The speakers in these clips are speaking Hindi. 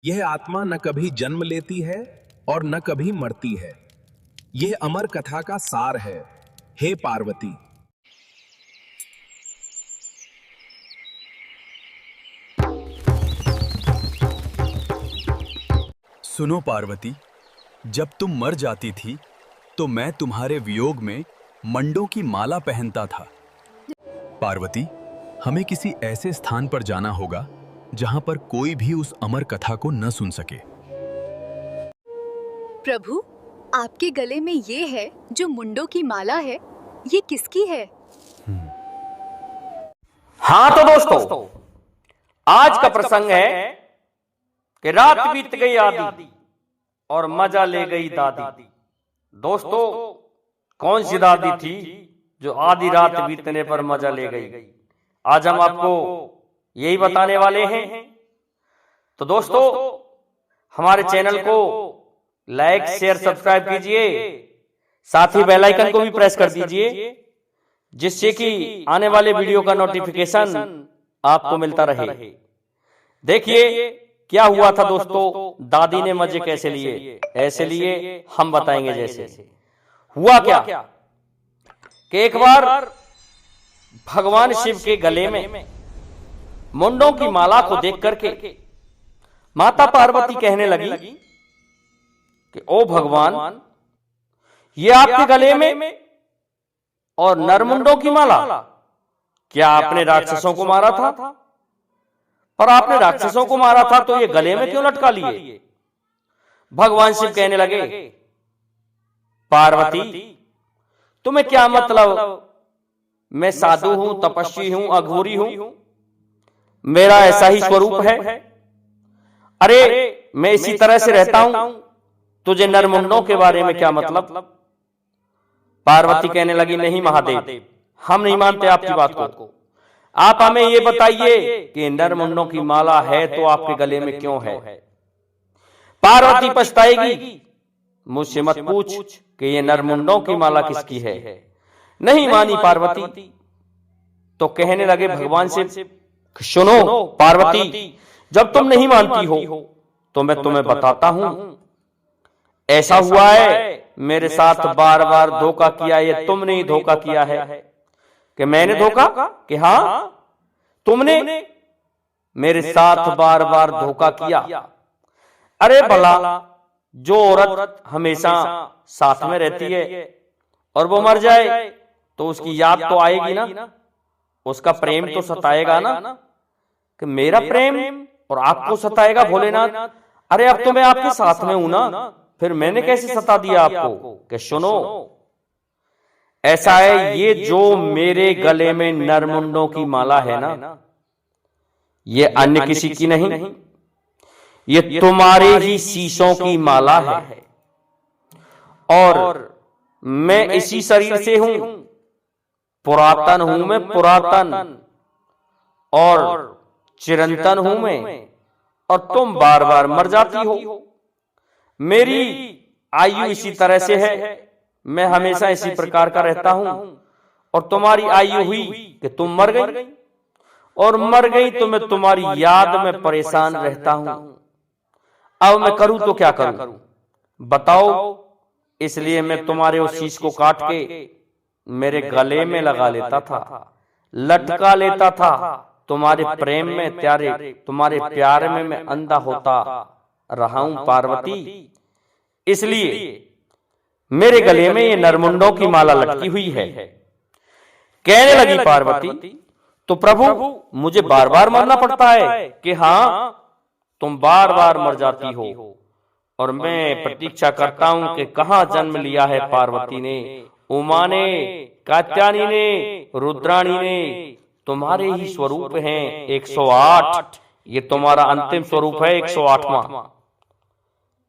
यह आत्मा न कभी जन्म लेती है और न कभी मरती है। यह अमर कथा का सार है, हे पार्वती। सुनो पार्वती, जब तुम मर जाती थी तो मैं तुम्हारे वियोग में मंडों की माला पहनता था। पार्वती, हमें किसी ऐसे स्थान पर जाना होगा जहां पर कोई भी उस अमर कथा को न सुन सके। प्रभु, आपके गले में ये है जो मुंडों की माला है, ये किसकी है? हाँ तो दोस्तों, आज का प्रसंग है कि रात बीत गई आधी और मजा ले गई दादी। दोस्तों, कौन सी दादी थी जो आधी रात बीतने पर मजा ले गई? आज हम आपको यही बताने वाले हैं। तो दोस्तों, हमारे चैनल को लाइक, शेयर, सब्सक्राइब कीजिए, साथ ही बेल आइकन को भी प्रेस कर दीजिए, जिससे कि आने वाले वीडियो का नोटिफिकेशन आपको मिलता रहे। देखिए क्या हुआ था दोस्तों, दादी ने मजे कैसे लिए, ऐसे लिए हम बताएंगे। जैसे हुआ क्या कि एक बार भगवान शिव के गले में मुंडों की माला को देख करके माता पार्वती कहने लगी कि ओ भगवान, ये आपके गले में और नरमुंडों की माला, क्या आपने राक्षसों को मारा था? पर आपने राक्षसों को मारा था तो ये गले में क्यों लटका लिए? भगवान शिव कहने लगे, पार्वती, तुम्हें क्या मतलब? मैं साधु हूं, तपस्वी हूं, अघोरी हूं, मेरा ऐसा ही स्वरूप है। अरे मैं इसी तरह से रहता हूं, तुझे नरमुंडों के बारे में क्या मतलब? पार्वती कहने लगी, नहीं महादेव, हम नहीं मानते आपकी बात को। आप हमें ये बताइए कि नरमुंडों की माला है तो आपके गले में क्यों है? पार्वती पछताएगी, मुझसे मत पूछ कि ये नरमुंडों की माला किसकी है। नहीं मानी पार्वती। तो कहने लगे भगवान से, सुनो पार्वती, जब तुम नहीं मानती हो तो मैं तुम्हें बताता हूं। ऐसा हुआ है, मेरे साथ बार बार धोखा किया, ये तुमने ही धोखा किया है। कि मैंने धोखा? कि हाँ, तुमने मेरे साथ बार बार धोखा किया। अरे भला, जो औरत हमेशा साथ में रहती है और वो मर जाए तो उसकी याद तो आएगी ना, उसका प्रेम तो सताएगा ना। कि मेरा प्रेम और आपको सताएगा भोलेनाथ? अरे अब तो मैं आपके साथ में हूं ना, फिर मैंने कैसे सता दिया आपको? कि सुनो, ऐसा है, ये जो मेरे गले में नरमुंडों की माला है ना, ये अन्य किसी की नहीं, ये तुम्हारे ही शीशों की माला है। और मैं इसी शरीर से हूं, पुरातन हूं मैं, पुरातन, और चिरंतन हूं मैं, और तुम बार बार मर जाती हो। मेरी आयु इसी तरह से है, मैं हमेशा इसी प्रकार का रहता हूं। और तुम्हारी आयु हुई कि तुम मर गई, और मर गई तो मैं तुम्हारी याद में परेशान रहता हूं। अब मैं करूं तो क्या करूं बताओ? इसलिए मैं तुम्हारे उस शीश को काट के मेरे गले में लगा लेता था, लटका लेता था। तुम्हारे प्रेम में, तुम्हारे प्यार में मैं अंधा होता रहा हूं पार्वती। इसलिए मेरे गले में ये नरमुंडों की माला लटकी हुई है। कहने लगी पार्वती, तो प्रभु मुझे बार बार मरना पड़ता है? कि हाँ, तुम बार बार मर जाती हो, और मैं प्रतीक्षा करता हूं कि कहां जन्म लिया है पार्वती ने, उमा ने, कात्यायनी ने, रुद्राणी ने। तुम्हारे ही स्वरूप हैं 108, ये तुम्हारा अंतिम स्वरूप है 108वां।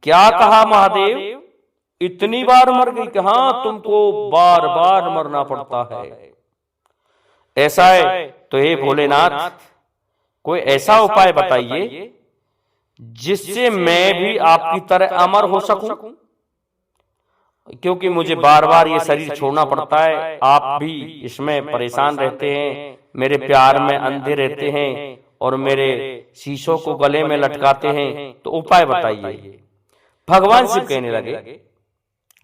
क्या कहा महादेव? इतनी बार मर गई? कि हाँ, तुमको बार बार मरना पड़ता है। ऐसा है तो हे भोलेनाथ, कोई ऐसा उपाय बताइए जिससे मैं भी आपकी तरह अमर हो सकूं, क्योंकि मुझे बार बार ये शरीर छोड़ना पड़ता है। आप भी इसमें परेशान रहते हैं, मेरे प्यार में अंधे रहते हैं, और मेरे शीशों को गले में लटकाते हैं, तो उपाय बताइए। भगवान शिव कहने लगे,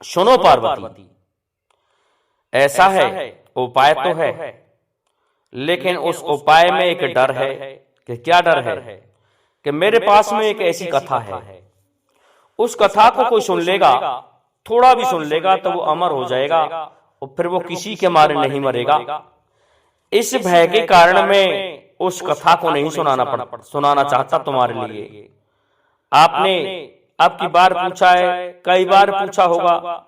सुनो पार्वती, ऐसा है, उपाय तो है, लेकिन उस उपाय में एक डर है। कि क्या डर है? कि मेरे पास में एक ऐसी कथा है, उस कथा को कोई सुन लेगा, थोड़ा भी सुन लेगा, तो वो अमर हो जाएगा और फिर वो किसी के मारे नहीं मरेगा। इस भय के कारण मैं उस कथा को नहीं सुनाना चाहता तुम्हारे लिए। आपने अब की बार पूछा है, कई बार पूछा होगा,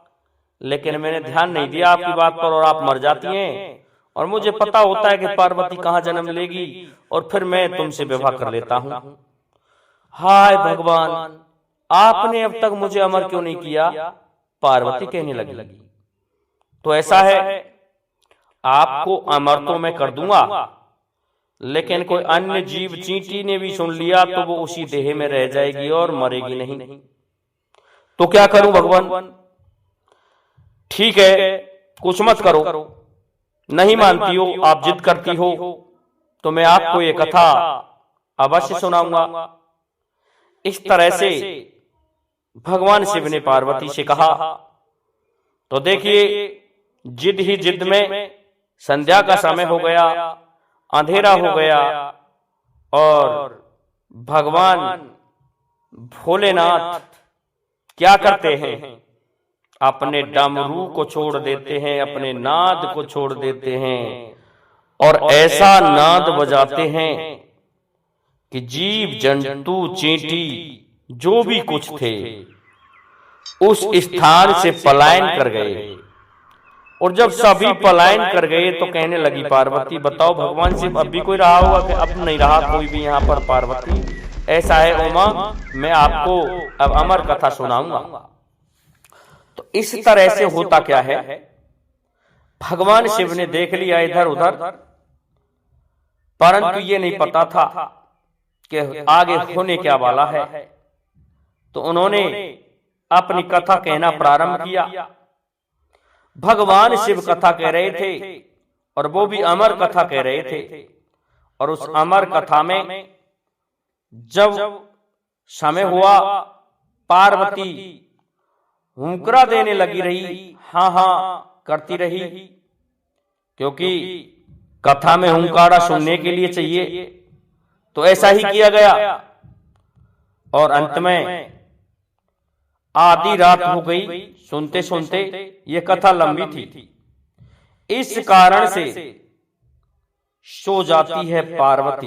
लेकिन मैंने ध्यान नहीं दिया आपकी बात पर और आप मर जाती हैं। और मुझे पता होता है कि पार्वती कहाँ जन्म लेगी और फिर मैं तुमसे विवाह कर लेता हूं। हाय भगवान, आपने अब तक मुझे अमर क्यों नहीं किया? पार्वती कहने लगी, तो ऐसा है, आपको अमर तो मैं कर दूंगा, लेकिन कोई अन्य जीव चींटी ने भी सुन लिया तो वो उसी देह में रह जाएगी और मरेगी नहीं। तो क्या करूं भगवान? ठीक है, कुछ मत करो, नहीं मानती हो, आप जिद करती हो, तो मैं आपको ये कथा अवश्य सुनाऊंगा। इस तरह से भगवान शिव ने पार्वती से कहा। तो देखिए, जिद ही जिद में संध्या का समय हो गया, अंधेरा हो गया और भगवान भोलेनाथ क्या करते हैं? अपने डमरू को छोड़ देते हैं, अपने नाद को छोड़ देते हैं और ऐसा नाद बजाते हैं कि जीव जंतु चींटी जो भी कुछ थे उस स्थान से पलायन कर गए। और जब सभी पलायन कर गए तो कहने लगी पार्वती, बताओ भगवान शिव अब भी कोई रहा होगा? कि अब नहीं रहा कोई भी यहाँ पर पार्वती। ऐसा है उमा, मैं आपको अब अमर कथा सुनाऊंगा। तो इस तरह से होता क्या है, भगवान शिव ने देख लिया इधर उधर, परंतु ये नहीं पता था कि आगे होने क्या वाला है। तो उन्होंने अपनी कथा कहना प्रारंभ किया। भगवान शिव कथा कह रहे थे और वो भी अमर कथा कह रहे थे। और उस अमर कथा में जब समय हुआ, पार्वती हुंकरा देने लगी रही, हाँ हाँ करती रही, क्योंकि कथा में हुंकारा सुनने के लिए चाहिए। तो ऐसा ही किया गया और अंत में आधी रात हो गई। सुनते सुनते ये कथा लंबी थी, इस कारण से सो जाती है पार्वती।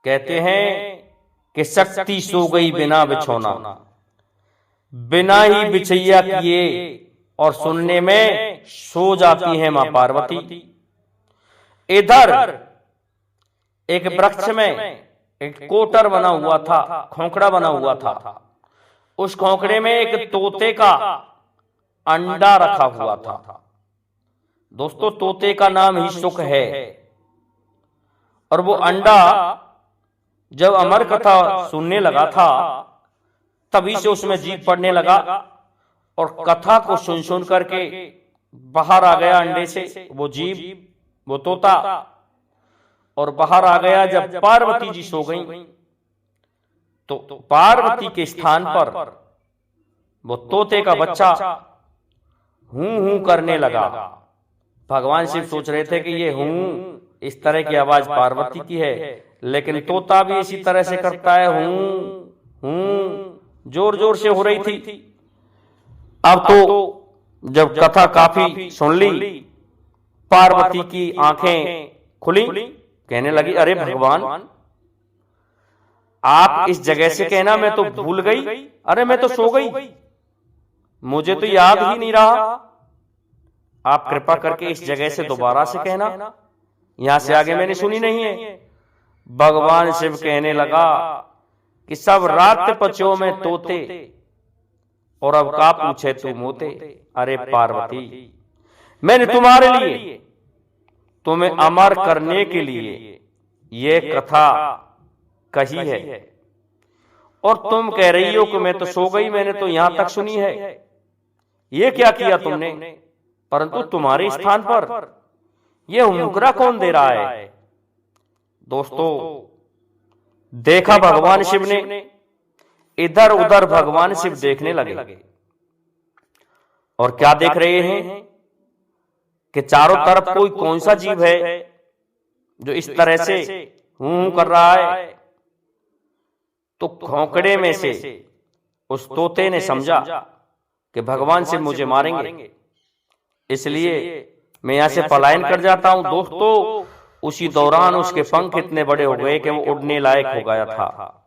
कहते हैं कि शक्ति सो गई बिना बिछौना, बिना ही बिछैया किए और सुनने में सो जाती है मां पार्वती। इधर एक वृक्ष में एक कोटर बना हुआ था, खोखड़ा बना हुआ था। उस खोखड़े में एक तोते का अंडा रखा हुआ था। दोस्तों, तोते का नाम ही सुख है। और वो अंडा जब अमर कथा सुनने लगा था, तभी से उसमें जीव पड़ने लगा और कथा को सुन सुन करके बाहर आ गया अंडे से वो जीव, वो तोता। और बाहर आ गया जब पार्वती जी सो गई, तो पार्वती के स्थान पर वो तोते का बच्चा हूं हूं करने लगा। भगवान शिव सोच रहे थे कि ये हूं, इस तरह की आवाज पार्वती की है, लेकिन तोता भी इसी तरह से करता है, हूं हूं, जोर जोर से हो रही थी। अब तो जब कथा काफी सुन ली, पार्वती की आंखें खुली, कहने लगी, अरे भगवान, आप इस जगह से कहना, मैं तो भूल गई, अरे मैं तो सो गई, मुझे तो याद ही नहीं रहा। आप कृपा करके इस जगह से दोबारा से कहना, यहां से आगे मैंने सुनी नहीं है। भगवान शिव कहने लगा कि सब रात पचो में तोते और अब का पूछे तू मोते। अरे पार्वती, मैंने तुम्हारे लिए, तुम्हें अमर करने के लिए ये कथा कही है और तुम कह रही हो कि मैं तो सो गई, मैंने तो यहां तक सुनी है। ये क्या किया तुमने? परंतु तुम्हारे स्थान पर यह हुंकरा कौन दे रहा है? दोस्तों, देखा भगवान शिव ने, इधर उधर भगवान शिव देखने लगे और क्या देख रहे हैं कि चारों तरफ कोई कौन सा जीव है जो इस तरह से हूं कर रहा है। तो खोखड़े में से उस तोते ने समझा कि भगवान शिव मुझे मारेंगे, इसलिए मैं यहां से पलायन कर जाता हूं। दोस्तों, उसी दौरान उसके पंख इतने बड़े हो गए कि वो उड़ने लायक हो गया था।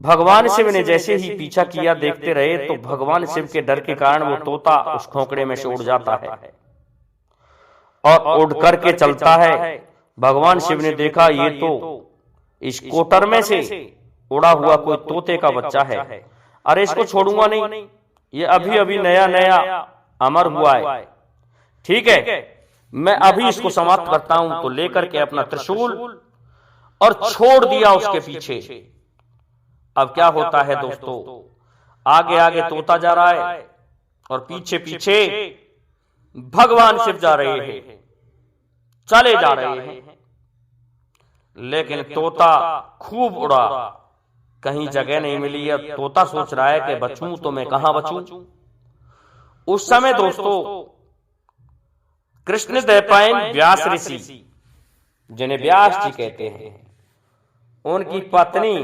भगवान शिव ने जैसे ही पीछा किया, देखते रहे, तो भगवान शिव के डर के कारण वो तोता उस खोखड़े में से उड़ जाता है और उड़ करके चलता है। भगवान शिव ने देखा ये तो इस कोटर में से उड़ा हुआ कोई तोते का बच्चा है। अरे इसको छोड़ूंगा नहीं, ये अभी अभी नया नया अमर हुआ है। ठीक है, मैं अभी इसको समाप्त करता हूं। तो लेकर के अपना त्रिशूल और छोड़ दिया उसके पीछे। अब क्या होता है दोस्तों, आगे आगे तोता जा रहा है और पीछे पीछे भगवान शिव जा रहे हैं, चले जा रहे हैं। लेकिन तोता खूब उड़ा, कहीं जगह नहीं मिली। अब तोता सोच रहा है कि बचूं तो मैं कहां बचूं। उस समय दोस्तों कृष्ण द्वैपायन व्यास ऋषि, जिन्हें व्यास जी कहते हैं, उनकी पत्नी,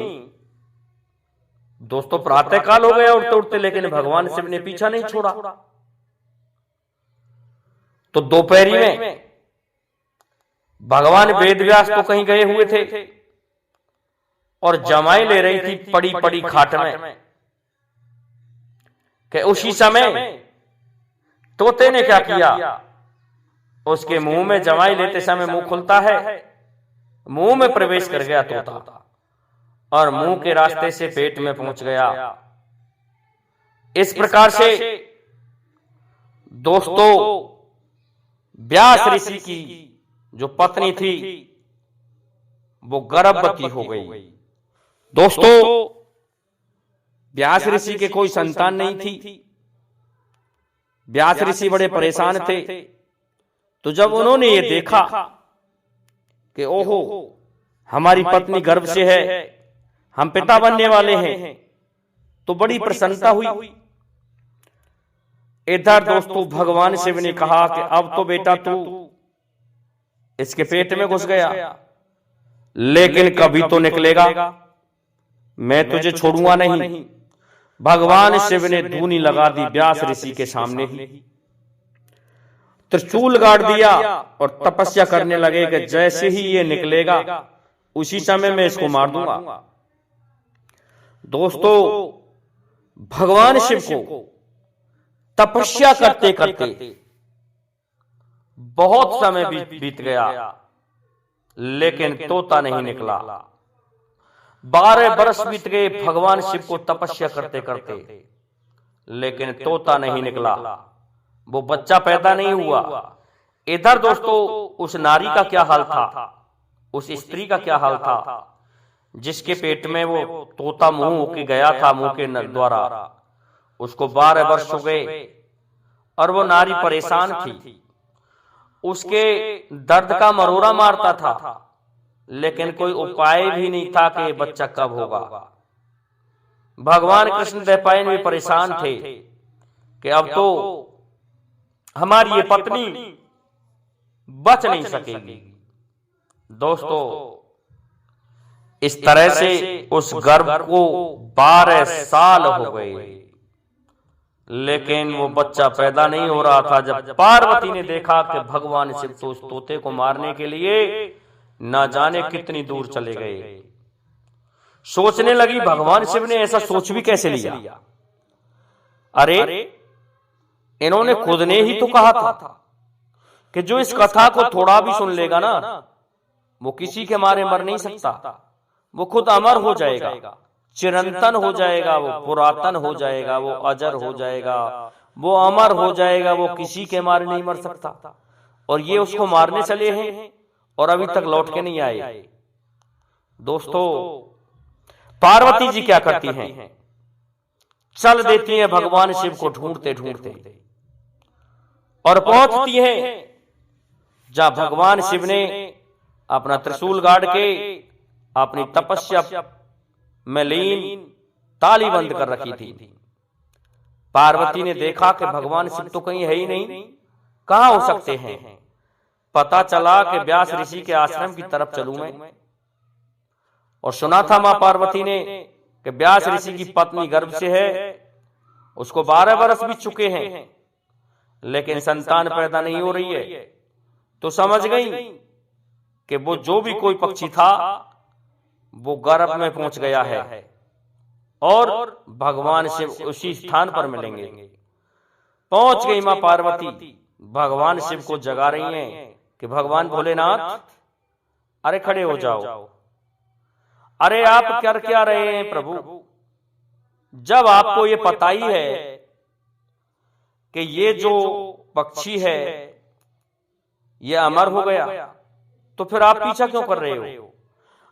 दोस्तों प्रातः काल हो गया उड़ते उड़ते, लेकिन भगवान शिव ने पीछा नहीं छोड़ा। तो दोपहरी में भगवान वेदव्यास तो कहीं गए हुए थे और जमाई ले रही थी पड़ी पड़ी खाट में कि उसी समय तोते ने क्या किया, उसके मुंह में जमाई लेते समय मुंह खुलता है, मुंह में प्रवेश कर गया तोता और मुंह के रास्ते से पेट में पहुंच गया। इस प्रकार से दोस्तों व्यास ऋषि की जो पत्नी थी वो गर्भवती हो गई। दोस्तों व्यास ऋषि के कोई संतान नहीं थी। व्यास ऋषि बड़े परेशान थे। तो जब उन्होंने ये देखा कि ओहो हमारी पत्नी गर्भ से है, हम पिता बनने वाले हैं, तो बड़ी प्रसन्नता हुई। इधर दोस्तों भगवान शिव ने कहा कि अब तो बेटा तू इसके पेट में घुस गया, लेकिन कभी तो निकलेगा, मैं तुझे छोड़ूंगा नहीं। भगवान शिव ने धूनी लगा दी व्यास ऋषि के सामने ही, त्रिशूल गाड़ दिया और तपस्या करने लगे कि जैसे ही ये निकलेगा उसी समय मैं इसको मार दूंगा। दोस्तों भगवान शिव को तपस्या करते करते बहुत समय बीत गया, लेकिन तोता नहीं निकला। 12 वर्ष बीत गए भगवान शिव को तपस्या करते करते, लेकिन तोता नहीं निकला, वो बच्चा पैदा नहीं हुआ। इधर दोस्तों उस नारी का क्या हाल था, उस स्त्री का क्या हाल था जिसके पेट में वो तोता मुंह होके गया था, मुंह के द्वारा। उसको 12 वर्ष हो गए और वो नारी परेशान थी। उसके दर्द का मरोड़ा मारता था, लेकिन कोई उपाय भी नहीं था कि बच्चा कब होगा। भगवान कृष्ण द्वैपायन भी परेशान थे कि अब तो हमारी ये पत्नी बच नहीं सकेगी। दोस्तों इस तरह से उस गर्भ को 12 साल हो गए, लेकिन वो बच्चा पैदा नहीं हो रहा था। जब पार्वती ने देखा कि भगवान शिव तो उस तोते को मारने के लिए न जाने कितनी दूर चले गए, सोचने लगी भगवान शिव ने ऐसा सोच भी कैसे लिया। अरे इन्होंने खुद ने ही तो कहा था कि जो इस कथा को थोड़ा भी सुन लेगा ना, वो किसी के मारे मर नहीं सकता, वो खुद अमर हो जाएगा, चिरंतन हो जाएगा, वो पुरातन हो जाएगा, वो अजर हो जाएगा, वो अमर हो जाएगा, वो किसी के मारे नहीं मर सकता। और ये उसको मारने चले हैं और अभी तक लौट के नहीं आए। दोस्तों पार्वती जी क्या करती हैं, चल देती हैं भगवान शिव को ढूंढते ढूंढते और पहुंचती हैं जहां भगवान शिव ने अपना त्रिशूल गाड़ के अपनी तपस्या में लीन ताली बंद कर रखी थी। पार्वती ने देखा कि भगवान शिव तो कहीं है ही नहीं, कहाँ हो सकते हैं। पता चला कि व्यास ऋषि के आश्रम की तरफ चलूं मैं। और सुना था मां पार्वती ने कि व्यास ऋषि की पत्नी गर्भ से है, उसको 12 वर्ष भी चुके हैं, लेकिन संतान पैदा नहीं हो रही है। तो समझ गई कि वो जो भी कोई पक्षी था वो गर्भ में पहुंच गया है और भगवान शिव उसी स्थान पर मिलेंगे। पहुंच गई मां पार्वती, भगवान शिव को जगा रही हैं कि भगवान भोलेनाथ, अरे खड़े हो जाओ, अरे आप कर क्या रहे हैं प्रभु? जब आपको ये पता ही है कि ये जो पक्षी है ये अमर हो गया, तो फिर आप पीछा क्यों कर रहे हो?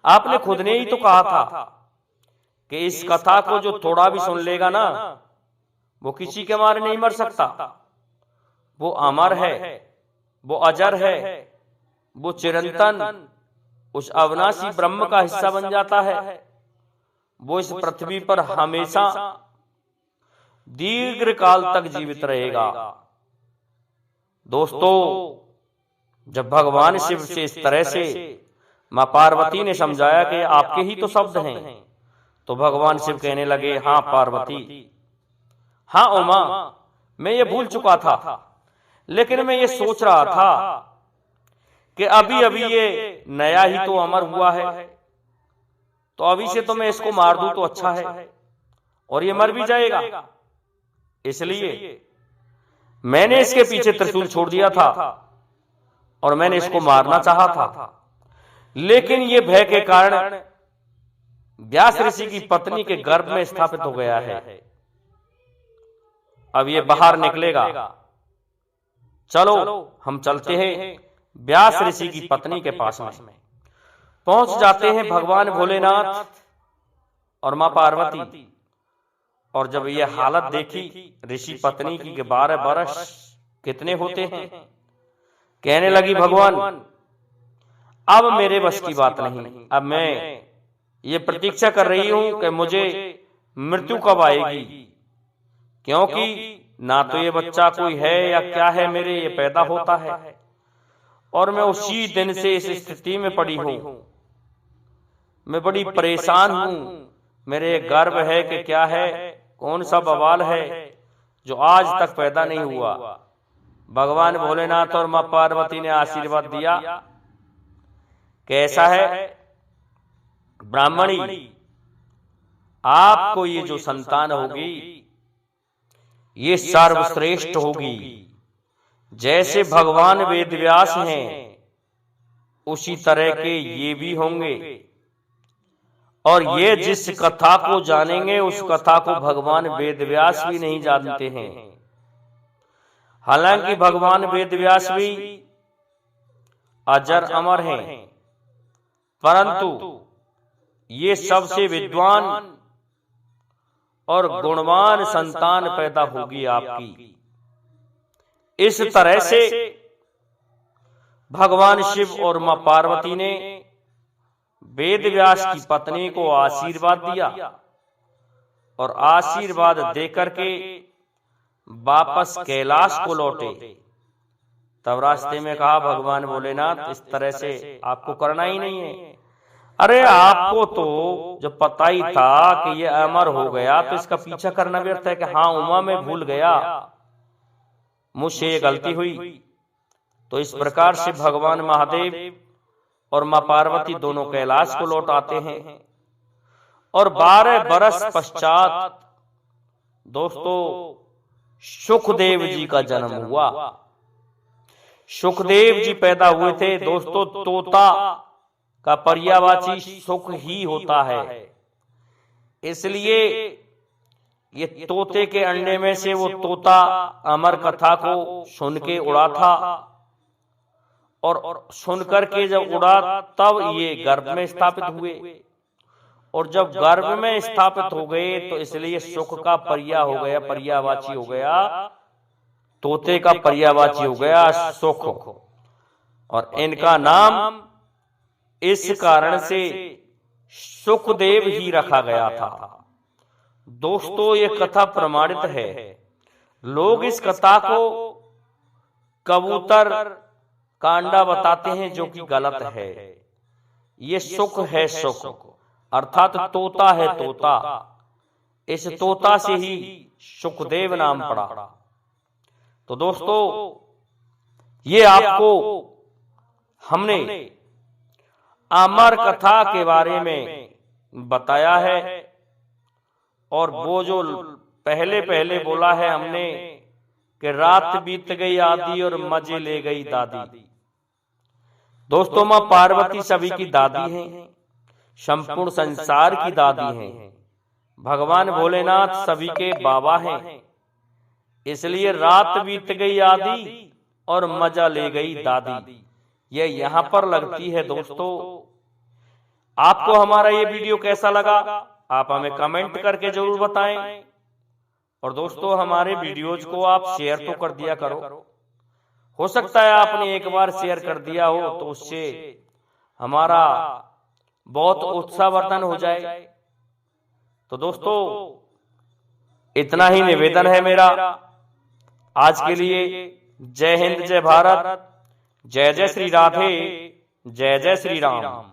आपने खुद ने ही तो कहा था कि इस कथा को जो थोड़ा भी सुन लेगा ना, वो किसी के मारे नहीं मर सकता। वो अमर है, वो अजर है, वो चिरंतन उस अविनाशी ब्रह्म का हिस्सा बन जाता है। वो इस पृथ्वी पर हमेशा दीर्घ काल तक जीवित रहेगा। दोस्तों, जब भगवान शिव से इस तरह से मां पार्वती ने समझाया कि आपके ही तो शब्द हैं, तो भगवान शिव कहने लगे, हाँ पार्वती, हाँ उमा, मैं ये भूल चुका था, लेकिन मैं ये सोच रहा था कि अभी अभी ये नया ही तो अमर हुआ है, तो अभी से तो मैं इसको मार दूं तो अच्छा है, और ये मर भी जाएगा। इसलिए मैंने इसके पीछे त्रिशूल छोड़ दिया था और मैंने इसको मारना चाहा था, लेकिन ये भय के कारण व्यास ऋषि की पत्नी के गर्भ में स्थापित हो गया है। अब ये बाहर निकलेगा। चलो हम चलते हैं व्यास ऋषि की पत्नी के पास में। पहुंच जाते हैं भगवान भोलेनाथ और मां पार्वती। और जब ये हालत देखी ऋषि पत्नी की 12 वर्ष कितने होते हैं, कहने लगी, भगवान अब मेरे बस की बात नहीं, अब मैं ये प्रतीक्षा कर रही हूं कि मुझे मृत्यु कब आएगी, क्योंकि ना तो ये बच्चा कोई है या क्या है, मेरे ये पैदा होता है और मैं उसी दिन से इस स्थिति में पड़ी हूं। मैं बड़ी परेशान हूं, मेरे गर्भ है कि क्या है, कौन सा बवाल है जो आज तक पैदा नहीं हुआ। भगवान भोलेनाथ और मां पार्वती ने आशीर्वाद दिया, कैसा है ब्राह्मणी, आपको ये जो संतान होगी ये सर्वश्रेष्ठ होगी। जैसे भगवान वेदव्यास हैं उसी तरह के ये भी होंगे, और ये जिस कथा को जानेंगे उस कथा को भगवान वेदव्यास भी नहीं जानते हैं। हालांकि भगवान वेदव्यास भी अजर अमर हैं, परंतु ये सबसे विद्वान और गुणवान संतान पैदा होगी आपकी। इस तरह से भगवान शिव और मां पार्वती ने वेदव्यास की पत्नी को आशीर्वाद दिया, और आशीर्वाद देकर के वापस कैलाश को लौटे। तब रास्ते में कहा, भगवान भोलेनाथ इस तरह से आपको करना ही नहीं है। अरे आपको तो जब पता ही था कि ये अमर हो गया तो इसका पीछा करना व्यर्थ है। कि हाँ उमा, मैं भूल गया, मुझसे ये गलती हुई। तो इस प्रकार से भगवान महादेव और मां पार्वती दोनों कैलाश को लौट आते हैं। और 12 बरस पश्चात दोस्तों सुखदेव जी का जन्म हुआ। सुखदेव जी पैदा हुए थे। दोस्तों तोता का पर्यायवाची सुख ही होता है, इसलिए ये तोते के अंडे में से वो तोता अमर कथा को सुन के उड़ा था, और सुनकर के जब उड़ा तब ये गर्भ में स्थापित हुए। और जब गर्भ में स्थापित हो गए तो इसलिए सुख का पर्याय हो गया, पर्यायवाची हो गया, तोते का पर्यायवाची हो गया सुख। और इनका नाम इस कारण से सुखदेव ही रखा गया था। दोस्तों, ये कथा प्रमाणित है। लोग इस कथा को कबूतर कांडा बताते हैं, जो कि गलत है। ये सुख है, सुख अर्थात तोता है, तोता। इस तोता से ही सुखदेव नाम पड़ा। तो दोस्तों, ये आपको हमने अमर कथा के बारे में बताया है। और वो जो पहले पहले बोला है हमने कि रात बीत गई आधी और मजे ले गई दादी। दोस्तों, मां पार्वती सभी की दादी हैं, संपूर्ण संसार की दादी हैं। भगवान भोलेनाथ सभी के बाबा हैं। इसलिए रात बीत गई आधी और मजा ले गई दादी, ये यहां पर लगती है। दोस्तों, आपको हमारा ये वीडियो कैसा लगा, आप हमें कमेंट करके जरूर बताएं। और दोस्तों, हमारे वीडियोज को आप शेयर तो कर दिया करो। हो सकता है आपने एक बार शेयर कर दिया हो तो उससे हमारा बहुत उत्साहवर्धन हो जाए। तो दोस्तों, इतना ही निवेदन है मेरा आज के लिए। जय हिंद, जय भारत, जय जय श्री राधे, जय जय श्री राम।